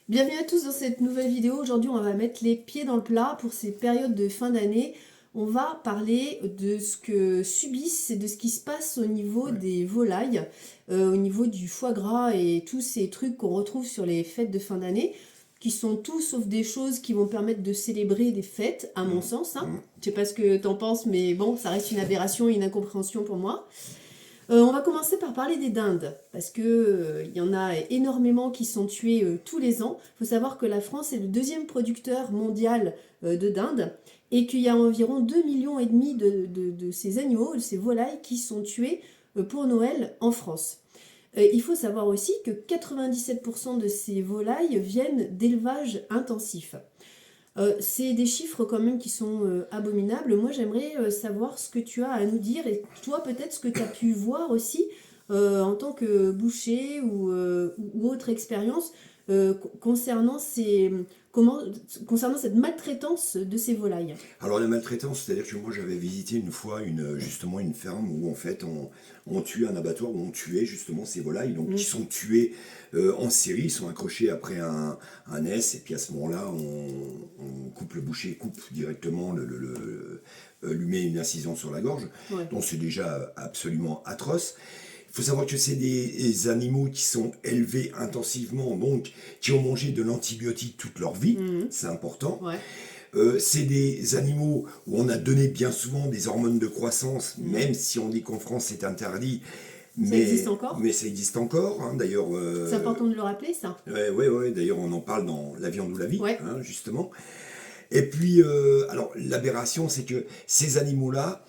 Bienvenue à tous dans cette nouvelle vidéo. Aujourd'hui, on va mettre les pieds dans le plat pour ces périodes de fin d'année. On va parler de ce que subissent et de ce qui se passe au niveau des volailles, au niveau du foie gras et tous ces trucs qu'on retrouve sur les fêtes de fin d'année, qui sont tout sauf des choses qui vont permettre de célébrer des fêtes, à mon sens. Je sais pas ce que t'en penses, mais bon, ça reste une aberration et une incompréhension pour moi. On va commencer par parler des dindes, parce que y en a énormément qui sont tuées tous les ans. Il faut savoir que la France est le deuxième producteur mondial de dindes, et qu'il y a environ 2,5 millions de ces animaux, de ces volailles, qui sont tués pour Noël en France. Il faut savoir aussi que 97% de ces volailles viennent d'élevage intensif. C'est des chiffres quand même qui sont abominables. Moi, j'aimerais savoir ce que tu as à nous dire, et toi, peut-être ce que tu as pu voir aussi en tant que boucher ou autre expérience concernant cette maltraitance de ces volailles. Alors la maltraitance, c'est-à-dire que moi j'avais visité une fois justement une ferme où en fait on tuait un abattoir où on tuait justement ces volailles, donc qui sont tuées en série, ils sont accrochés après un S, et puis à ce moment-là on coupe, le boucher coupe directement, lui met une incision sur la gorge, donc c'est déjà absolument atroce. Il faut savoir que c'est des animaux qui sont élevés intensivement, donc qui ont mangé de l'antibiotique toute leur vie, c'est important. C'est des animaux où on a donné bien souvent des hormones de croissance, même si on dit qu'en France c'est interdit. Ça existe encore ? Mais ça existe encore, hein, d'ailleurs. C'est important de le rappeler, ça. Oui, d'ailleurs on en parle dans La viande ou la vie, justement. Et puis, alors l'aberration, c'est que ces animaux-là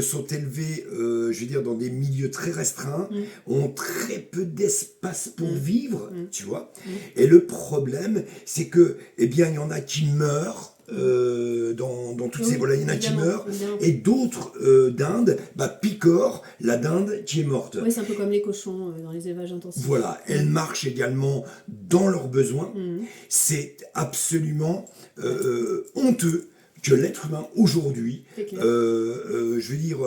sont élevés, je veux dire, dans des milieux très restreints, ont très peu d'espace pour vivre, tu vois. Et le problème, c'est que, eh bien, il y en a qui meurent. Dans toutes ces volailles, il y en a qui meurent, et d'autres dindes picorent la dinde qui est morte. Oui, c'est un peu comme les cochons dans les élevages intensifs. Voilà, elles marchent également dans leurs besoins. C'est absolument honteux que l'être humain aujourd'hui, je veux dire,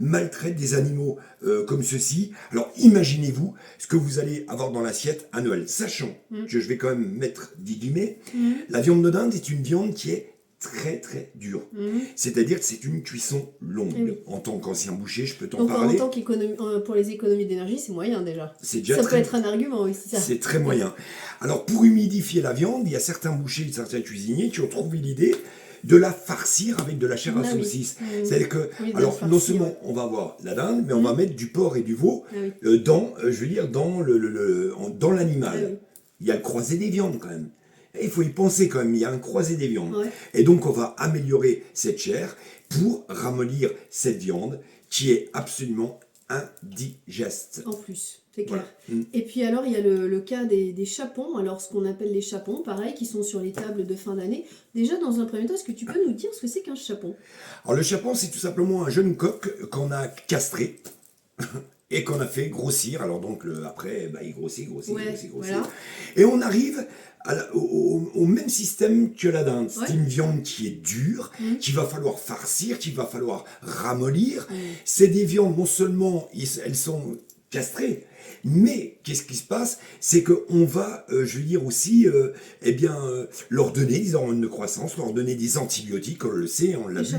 maltraite des animaux comme ceci. Alors imaginez-vous ce que vous allez avoir dans l'assiette à Noël, sachant que je vais quand même mettre des guillemets, la viande de dinde est une viande qui est très très dure. C'est-à-dire que c'est une cuisson longue. En tant qu'ancien boucher, je peux t'en parler. En tant qu'économie, pour les économies d'énergie, c'est moyen déjà. Déjà ça peut être un argument aussi, ça. C'est très moyen. Alors pour humidifier la viande, il y a certains bouchers, certains cuisiniers qui ont trouvé l'idée de la farcir avec de la chair à saucisse. C'est-à-dire que, alors non seulement on va avoir la dinde, mais on va mettre du porc et du veau dans, je veux dire, dans l'animal. Il y a le croisé des viandes quand même. Et il faut y penser quand même, il y a un croisé des viandes. Et donc on va améliorer cette chair pour ramollir cette viande qui est absolument indigeste. En plus, c'est clair. Et puis alors, il y a le cas des chapons, alors ce qu'on appelle les chapons, pareil, qui sont sur les tables de fin d'année. Déjà, dans un premier temps, est-ce que tu peux nous dire ce que c'est qu'un chapon ? Alors le chapon, c'est tout simplement un jeune coq qu'on a castré et qu'on a fait grossir. Alors donc après, il grossit. Voilà. Et on arrive au même système que la dinde. C'est une viande qui est dure, qu'il va falloir farcir, qu'il va falloir ramollir. C'est des viandes, non seulement elles sont castrées, mais qu'est-ce qui se passe? C'est qu'on va, je veux dire aussi, leur donner des hormones de croissance, leur donner des antibiotiques, on le sait, on l'a vu.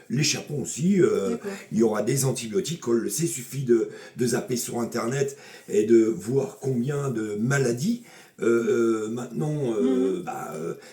Les chapons aussi, il y aura des antibiotiques, on le sait, il suffit de zapper sur internet et de voir combien de maladies maintenant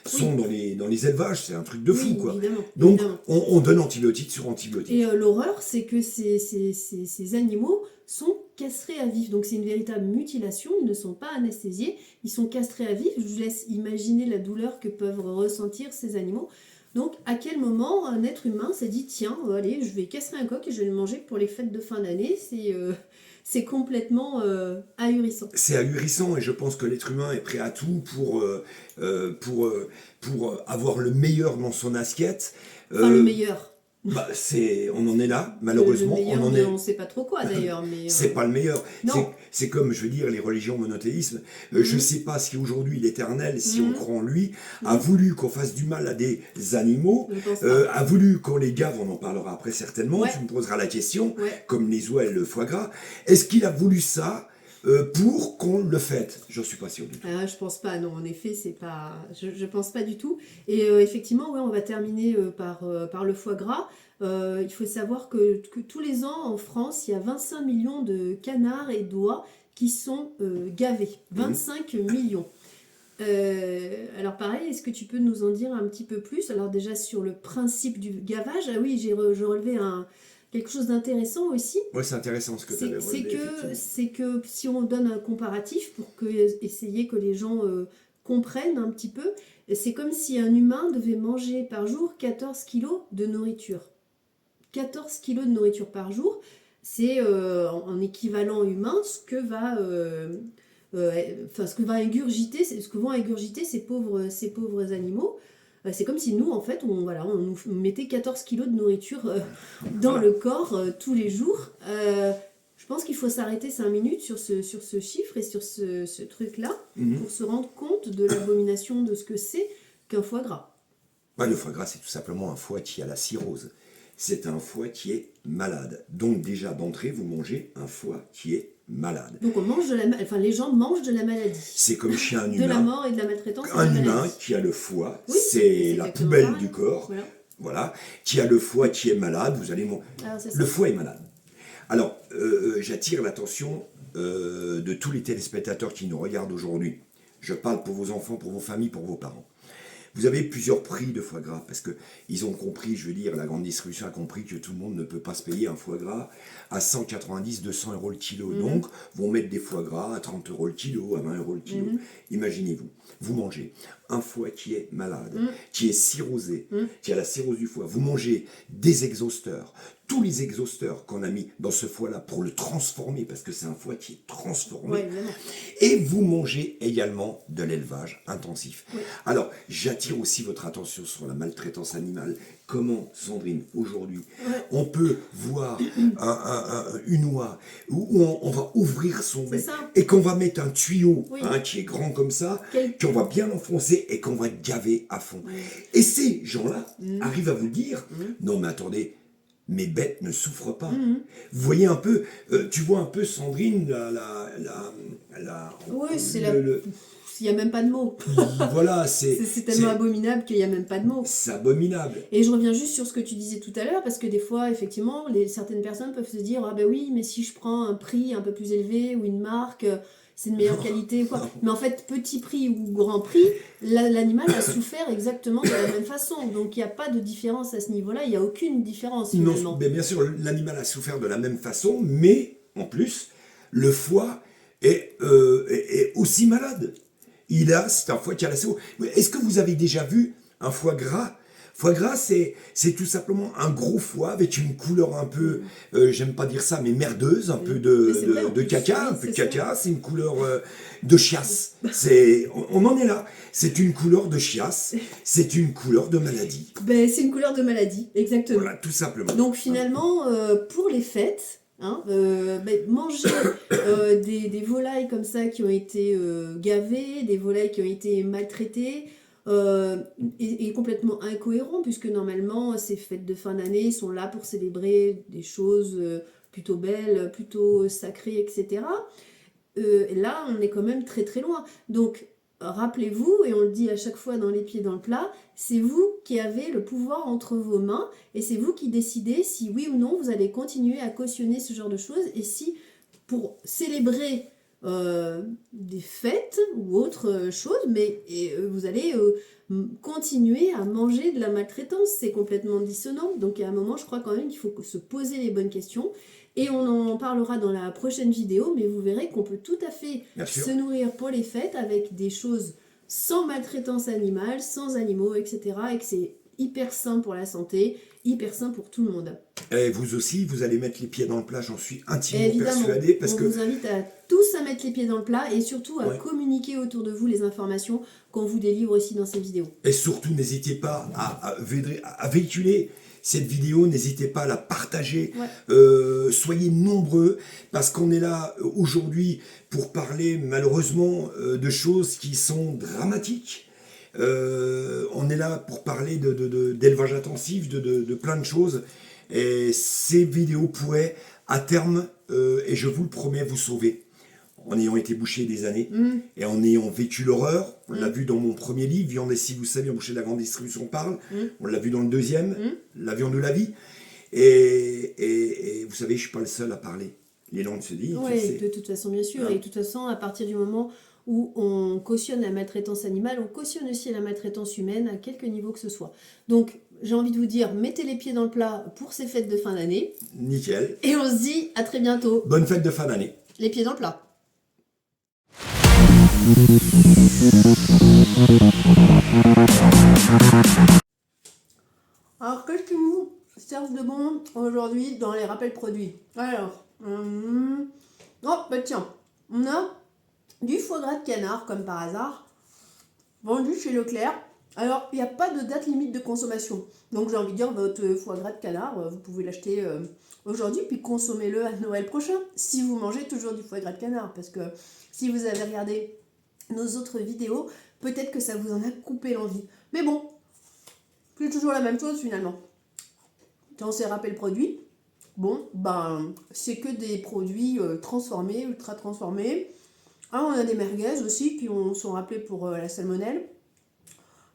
sont dans les élevages, c'est un truc de fou, quoi. Donc on donne antibiotiques sur antibiotiques. Et l'horreur, c'est que ces animaux sont castrés à vif, donc c'est une véritable mutilation, ils ne sont pas anesthésiés, ils sont castrés à vif. Je vous laisse imaginer la douleur que peuvent ressentir ces animaux. Donc à quel moment un être humain s'est dit tiens, allez, je vais castrer un coq et je vais le manger pour les fêtes de fin d'année? C'est complètement ahurissant. C'est ahurissant, et je pense que l'être humain est prêt à tout pour avoir le meilleur dans son assiette. Enfin, le meilleur. Bah, on en est là, malheureusement. On ne sait pas trop quoi d'ailleurs. C'est pas le meilleur. C'est comme, je veux dire, les religions monothéismes. Je sais pas si aujourd'hui l'Éternel, si on croit en lui, a voulu qu'on fasse du mal à des animaux, a voulu qu'on les gave, on en parlera après certainement, tu me poseras la question, comme les oies et le foie gras. Est-ce qu'il a voulu ça pour qu'on le fête? Je suis pas sûr du tout. Je pense pas, non, en effet, c'est pas. Je pense pas du tout. Et effectivement, on va terminer par le foie gras. Il faut savoir que tous les ans en France, il y a 25 millions de canards et d'oies qui sont gavés. 25 millions. Alors pareil, est-ce que tu peux nous en dire un petit peu plus? Alors déjà sur le principe du gavage, ah oui, j'ai relevé quelque chose d'intéressant aussi. Oui, c'est intéressant ce que tu avais relevé. C'est que si on donne un comparatif pour essayer que les gens comprennent un petit peu, c'est comme si un humain devait manger par jour 14 kilos de nourriture. 14 kilos de nourriture par jour, c'est en équivalent humain ce que vont ingurgiter ces pauvres animaux. C'est comme si nous, en fait, on nous mettait 14 kilos de nourriture dans le corps tous les jours. Je pense qu'il faut s'arrêter 5 minutes sur ce chiffre et sur ce truc-là pour se rendre compte de l'abomination de ce que c'est qu'un foie gras. Le foie gras, c'est tout simplement un foie qui a la cirrhose. C'est un foie qui est malade. Donc déjà, d'entrée, vous mangez un foie qui est malade. Donc les gens mangent de la maladie. C'est comme chez un humain. De la mort et de la maltraitance. Un humain qui a le foie, c'est la poubelle du corps. Voilà. Qui a le foie qui est malade, vous allez le foie est malade. Alors, j'attire l'attention de tous les téléspectateurs qui nous regardent aujourd'hui. Je parle pour vos enfants, pour vos familles, pour vos parents. Vous avez plusieurs prix de foie gras, parce qu'ils ont compris, je veux dire, la grande distribution a compris que tout le monde ne peut pas se payer un foie gras à 190, 200 euros le kilo. Donc, vont mettre des foie gras à 30 euros le kilo, à 20 euros le kilo. Imaginez-vous, vous mangez un foie qui est malade, qui est cirrhosé, qui a la cirrhose du foie. Vous mangez des exhausteurs, tous les exhausteurs qu'on a mis dans ce foie-là pour le transformer, parce que c'est un foie qui est transformé. Et vous mangez également de l'élevage intensif. Alors, j'attire aussi votre attention sur la maltraitance animale. Comment, Sandrine, aujourd'hui, on peut voir une oie où on va ouvrir son bec et qu'on va mettre un tuyau qui est grand comme ça, qu'on va bien l'enfoncer et qu'on va gaver à fond. Et ces gens-là arrivent à vous dire, non mais attendez, mes bêtes ne souffrent pas. Vous voyez un peu, tu vois un peu, Sandrine, oui, c'est il n'y a même pas de mots. Voilà, c'est tellement abominable qu'il n'y a même pas de mots. C'est abominable. Et je reviens juste sur ce que tu disais tout à l'heure, parce que des fois, effectivement, certaines personnes peuvent se dire « Ah ben oui, mais si je prends un prix un peu plus élevé ou une marque, c'est de meilleure qualité ou quoi. » Mais en fait, petit prix ou grand prix, l'animal a souffert exactement de la même façon. Donc il n'y a pas de différence à ce niveau-là, il n'y a aucune différence finalement. Non, mais bien sûr, l'animal a souffert de la même façon, mais en plus, le foie est aussi malade. C'est un foie qui a la cirrhose. Est-ce que vous avez déjà vu un foie gras? Foie gras, c'est tout simplement un gros foie avec une couleur un peu, j'aime pas dire ça, mais merdeuse, un peu de caca, un peu de caca. C'est une couleur de chiasse. On en est là. C'est une couleur de chiasse. C'est une couleur de maladie. C'est une couleur de maladie, exactement. Voilà, tout simplement. Donc finalement, pour les fêtes, manger des volailles comme ça qui ont été gavées, des volailles qui ont été maltraitées, est complètement incohérent, puisque normalement ces fêtes de fin d'année sont là pour célébrer des choses plutôt belles, plutôt sacrées, etc. Là on est quand même très très loin. Donc rappelez-vous, et on le dit à chaque fois dans les pieds dans le plat, c'est vous qui avez le pouvoir entre vos mains et c'est vous qui décidez si oui ou non vous allez continuer à cautionner ce genre de choses, et si pour célébrer des fêtes ou autre chose, mais vous allez continuer à manger de la maltraitance. C'est complètement dissonant. Donc à un moment, je crois quand même qu'il faut se poser les bonnes questions. Et on en parlera dans la prochaine vidéo, mais vous verrez qu'on peut tout à fait se nourrir pour les fêtes avec des choses sans maltraitance animale, sans animaux, etc. Et que c'est hyper sain pour la santé, hyper sain pour tout le monde. Et vous aussi, vous allez mettre les pieds dans le plat, j'en suis intimement persuadé. Parce on vous invite à tous à mettre les pieds dans le plat et surtout à communiquer autour de vous les informations qu'on vous délivre aussi dans ces vidéos. Et surtout, n'hésitez pas à véhiculer cette vidéo, n'hésitez pas à la partager. Soyez nombreux, parce qu'on est là aujourd'hui pour parler malheureusement de choses qui sont dramatiques. On est là pour parler d'élevage intensif, de plein de choses. Et ces vidéos pourraient, à terme, et je vous le promets, vous sauver. En ayant été bouché des années et en ayant vécu l'horreur. On l'a vu dans mon premier livre, Viande et si vous savez, en boucher de la grande distribution parle. On l'a vu dans le deuxième, La viande de la vie. Et vous savez, je ne suis pas le seul à parler. Les langues se disent. Oui, de toute façon, bien sûr. Et de toute façon, à partir du moment où on cautionne la maltraitance animale, on cautionne aussi la maltraitance humaine à quelque niveau que ce soit. Donc, j'ai envie de vous dire, mettez les pieds dans le plat pour ces fêtes de fin d'année. Nickel. Et on se dit à très bientôt. Bonne fête de fin d'année. Les pieds dans le plat. Alors, qu'est-ce qui nous sert de bon aujourd'hui dans les rappels produits? Alors, oh, bah tiens, on a du foie gras de canard, comme par hasard, vendu chez Leclerc. Alors, il n'y a pas de date limite de consommation. Donc, j'ai envie de dire, votre foie gras de canard, vous pouvez l'acheter aujourd'hui, puis consommez-le à Noël prochain, si vous mangez toujours du foie gras de canard. Parce que si vous avez regardé nos autres vidéos, peut-être que ça vous en a coupé l'envie. Mais bon, c'est toujours la même chose finalement. Dans ces rappels produits, bon, ben, c'est que des produits transformés, ultra transformés. Ah, on a des merguez aussi qui sont rappelés pour la salmonelle.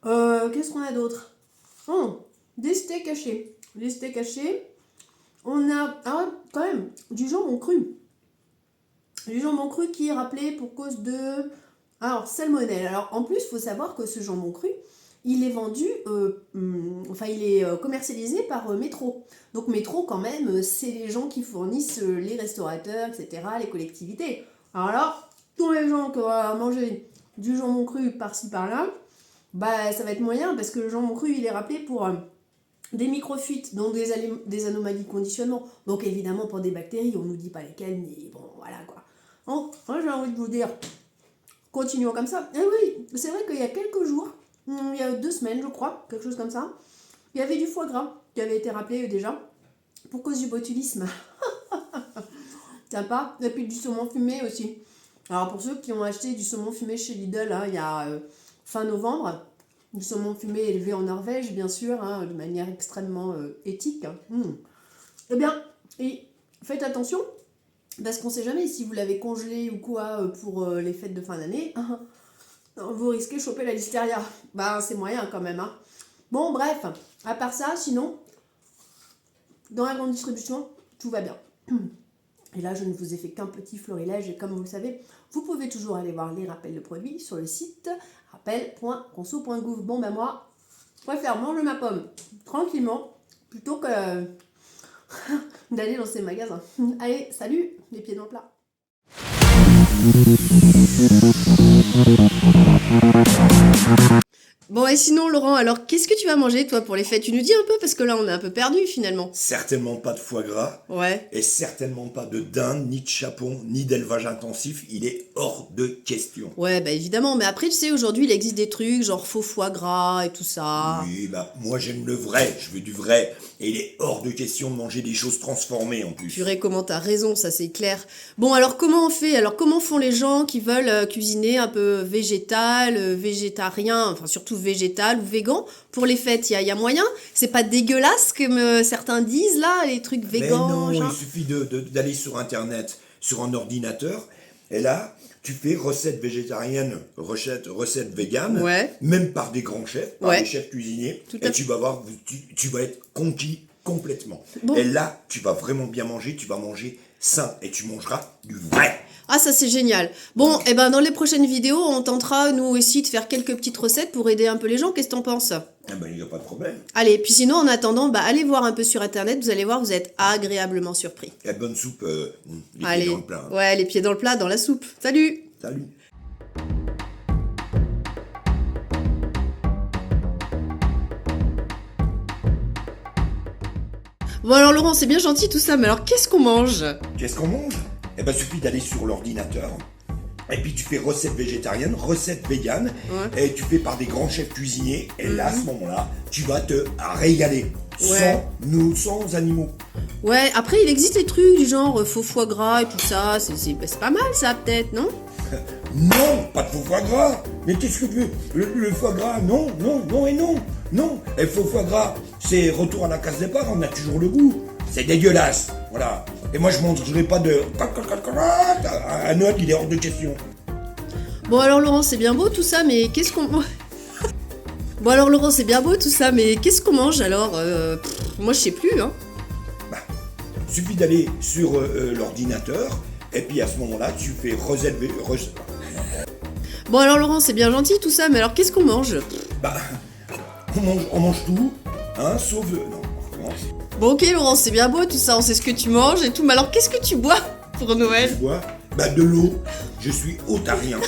Qu'est-ce qu'on a d'autre? Oh, des steaks hachés. Les steaks hachés. On a, quand même, du jambon cru. Du jambon cru qui est rappelé pour cause de... Alors, salmonelle. Alors, en plus, il faut savoir que ce jambon cru, il est vendu, il est commercialisé par Métro. Donc, Métro, quand même, c'est les gens qui fournissent les restaurateurs, etc., les collectivités. Alors là, tous les gens qui vont manger du jambon cru par-ci, par-là, bah, ça va être moyen, parce que le jambon cru, il est rappelé pour des microfuites, donc des anomalies de conditionnement. Donc, évidemment, pour des bactéries, on ne nous dit pas lesquelles, mais bon, voilà, quoi. Bon, moi, j'ai envie de vous dire... Continuons comme ça. Et oui, c'est vrai qu'il y a quelques jours, il y a 2 semaines je crois, quelque chose comme ça, il y avait du foie gras qui avait été rappelé déjà pour cause du botulisme. Sympa. Et puis du saumon fumé aussi. Alors pour ceux qui ont acheté du saumon fumé chez Lidl, il y a fin novembre, du saumon fumé élevé en Norvège bien sûr, de manière extrêmement éthique. Eh bien, et faites attention. Parce qu'on sait jamais si vous l'avez congelé ou quoi pour les fêtes de fin d'année, vous risquez de choper la listeria. Bah c'est moyen quand même. Bon bref, à part ça, sinon, dans la grande distribution, tout va bien. Et là, je ne vous ai fait qu'un petit florilège et comme vous le savez, vous pouvez toujours aller voir les rappels de produits sur le site rappel.conso.gouv. Bon ben moi, je préfère manger ma pomme tranquillement plutôt que... d'aller dans ces magasins. Allez, salut, les pieds dans le plat. Bon, et sinon, Laurent, alors qu'est-ce que tu vas manger, toi, pour les fêtes? Tu nous dis un peu, parce que là, on est un peu perdu, finalement. Certainement pas de foie gras. Ouais. Et certainement pas de dinde, ni de chapon, ni d'élevage intensif. Il est hors de question. Ouais, bah évidemment. Mais après, tu sais, aujourd'hui, il existe des trucs, genre faux foie gras et tout ça. Oui, bah, moi, j'aime le vrai. Je veux du vrai. Et il est hors de question de manger des choses transformées, en plus. Purée, comment t'as raison, ça, c'est clair. Bon, alors, comment on fait? Alors, comment font les gens qui veulent cuisiner un peu végétal, végétarien, enfin, surtout végétal ou végan pour les fêtes? Il y a moyen? C'est pas dégueulasse comme certains disent là, les trucs végans? Mais non, genre. il suffit d'aller sur internet, sur un ordinateur, et là, tu fais recettes végétariennes, recettes véganes, Ouais. même par des grands chefs, par des chefs cuisiniers, Tout à et fait. tu vas voir, tu vas être conquis complètement. Bon. Et là, tu vas vraiment bien manger, tu vas manger sain, et tu mangeras du vrai. Ah, ça c'est génial. Bon, et ben dans les prochaines vidéos, on tentera nous aussi de faire quelques petites recettes pour aider un peu les gens. Qu'est-ce que t'en penses? Eh ben, il n'y a pas de problème. Allez, puis sinon, en attendant, bah allez voir un peu sur internet, vous allez voir, vous êtes agréablement surpris. La bonne soupe, les Allez, pieds dans le plat. Hein. ouais, les pieds dans le plat, dans la soupe. Salut! Salut. Bon alors Laurent, c'est bien gentil tout ça, mais alors qu'est-ce qu'on mange? Qu'est-ce qu'on mange? Eh ben, suffit d'aller sur l'ordinateur. Et puis tu fais recettes végétariennes, recettes véganes, Ouais. et tu fais par des grands chefs cuisiniers, et là, à ce moment-là, tu vas te régaler. sans animaux. Ouais, après il existe des trucs du genre faux foie gras et tout ça, c'est pas mal ça peut-être, non? Non, pas de faux foie gras. Mais qu'est-ce que tu veux? Le foie gras, non, non, non et non. Non, et faux foie gras, c'est retour à la case départ, on a toujours le goût. C'est dégueulasse, voilà. Et moi je ne mangerai pas de... Un autre, il est hors de question. Bon alors Laurent, c'est bien beau tout ça, mais qu'est-ce qu'on... Bon alors Laurent, c'est bien beau tout ça, mais qu'est-ce qu'on mange alors? Moi je sais plus, hein. Bah, suffit d'aller sur l'ordinateur, et puis à ce moment-là, tu fais reset. Bon alors Laurent, c'est bien gentil tout ça, mais alors qu'est-ce qu'on mange? Bah, on mange tout, hein, sauf... non, on recommence. Bon ok Laurent, c'est bien beau tout ça, on sait ce que tu manges et tout, mais alors qu'est-ce que tu bois pour Noël? Je bois, bah de l'eau, je suis otarien.